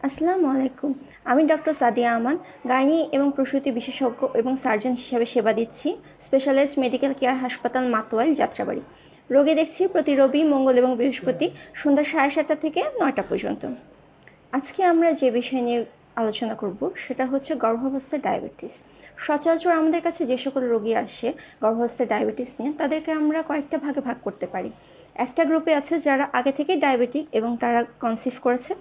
আসসালামু আলাইকুম। আমি ডক্টর সাদিয়া আমান, গাইনি এবং প্রসূতি বিশেষজ্ঞ এবং সার্জন হিসাবে সেবা দিচ্ছি স্পেশালাইজড মেডিকেল কেয়ার হাসপাতাল মাতোয়াইল, যাত্রাবাড়ি। রোগী দেখছি প্রতি রবি, মঙ্গল এবং বৃহস্পতি সন্ধ্যা 7:30 থেকে 9টা পর্যন্ত। আজকে আমরা যে বিষয় নিয়ে আলোচনা করব সেটা হচ্ছে গর্ভাবস্থায় ডায়াবেটিস। সচরাচর আমাদের কাছে যে সকল রোগী আসে গর্ভাবস্থায় ডায়াবেটিস নিয়ে, তাদেরকে আমরা কয়েকটা ভাগে ভাগ করতে পারি। একটা গ্রুপে আছে যারা আগে থেকেই ডায়াবেটিক এবং তারা কনসিভ করেছে।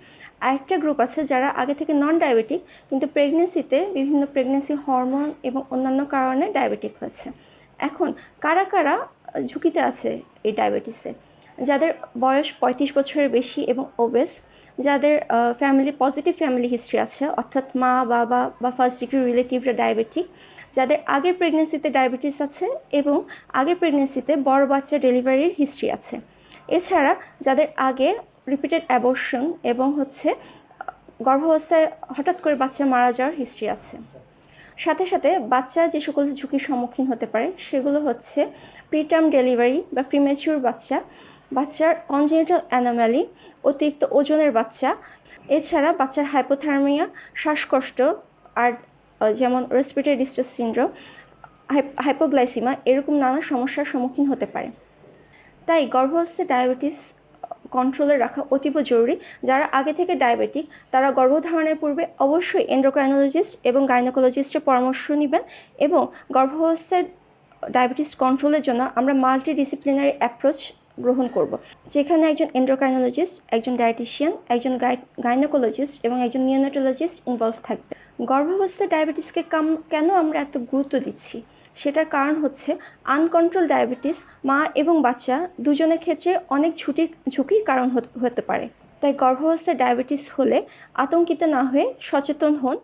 আরেকটা গ্রুপ আছে যারা আগে থেকে নন ডায়াবেটিক কিন্তু প্রেগনেন্সিতে বিভিন্ন প্রেগনেন্সি হরমোন এবং অন্যান্য কারণে ডায়াবেটিক হয়েছে। এখন কারা কারা ঝুঁকিতে আছে এই ডায়াবেটিসে? যাদের বয়স 35 বছরের বেশি এবং ওবেস, যাদের পজিটিভ ফ্যামিলি হিস্ট্রি আছে, অর্থাৎ মা, বাবা বা ফার্স্ট ডিগ্রি রিলেটিভরা ডায়াবেটিক, যাদের আগের প্রেগনেন্সিতে ডায়াবেটিস আছে এবং আগের প্রেগনেন্সিতে বড় বাচ্চা ডেলিভারির হিস্ট্রি আছে। এছাড়া যাদের আগে রিপিটেড অ্যাবর্শন এবং গর্ভাবস্থায় হঠাৎ করে বাচ্চা মারা যাওয়ার হিস্ট্রি আছে। সাথে সাথে বাচ্চা যে সকল ঝুঁকির সম্মুখীন হতে পারে সেগুলো হচ্ছে প্রিটার্ম ডেলিভারি বা প্রিম্যাচিউর বাচ্চা, বাচ্চার কনজেনিটাল অ্যানোম্যালি, অতিরিক্ত ওজনের বাচ্চা, এছাড়া বাচ্চার হাইপোথার্মিয়া, শ্বাসকষ্ট, আর যেমন রেসপিরেটরি ডিস্ট্রেস সিনড্রোম, হাইপোগ্লাইসিমা, এরকম নানা সমস্যার সম্মুখীন হতে পারে। তাই গর্ভাবস্থায় ডায়াবেটিস কন্ট্রোলে রাখা অতীব জরুরি। যারা আগে থেকে ডায়াবেটিক তারা গর্ভধারণের পূর্বে অবশ্যই এন্ডোক্রাইনোলজিস্ট এবং গাইনোকোলজিস্টের পরামর্শ নেবেন, এবং গর্ভাবস্থায় ডায়াবেটিস কন্ট্রোলের জন্য আমরা মাল্টিডিসিপ্লিনারি অ্যাপ্রোচ গ্রহণ করব, যেখানে একজন এন্ডোক্রাইনোলজিস্ট, একজন ডায়েটিশিয়ান, একজন গাইনোকোলজিস্ট এবং একজন নিওনেটোলজিস্ট ইনভলভ থাকবে। গর্ভাবস্থায় ডায়াবেটিসকে কেন আমরা এত গুরুত্ব দিচ্ছি সেটার কারণ হচ্ছে আনকন্ট্রোল ডায়াবেটিস মা এবং বাচ্চা দুজনের ক্ষেত্রে অনেক ঝুঁকির কারণ হতে পারে। তাই গর্ভাবস্থায় ডায়াবেটিস হলে আতঙ্কিত না হয়ে সচেতন হন।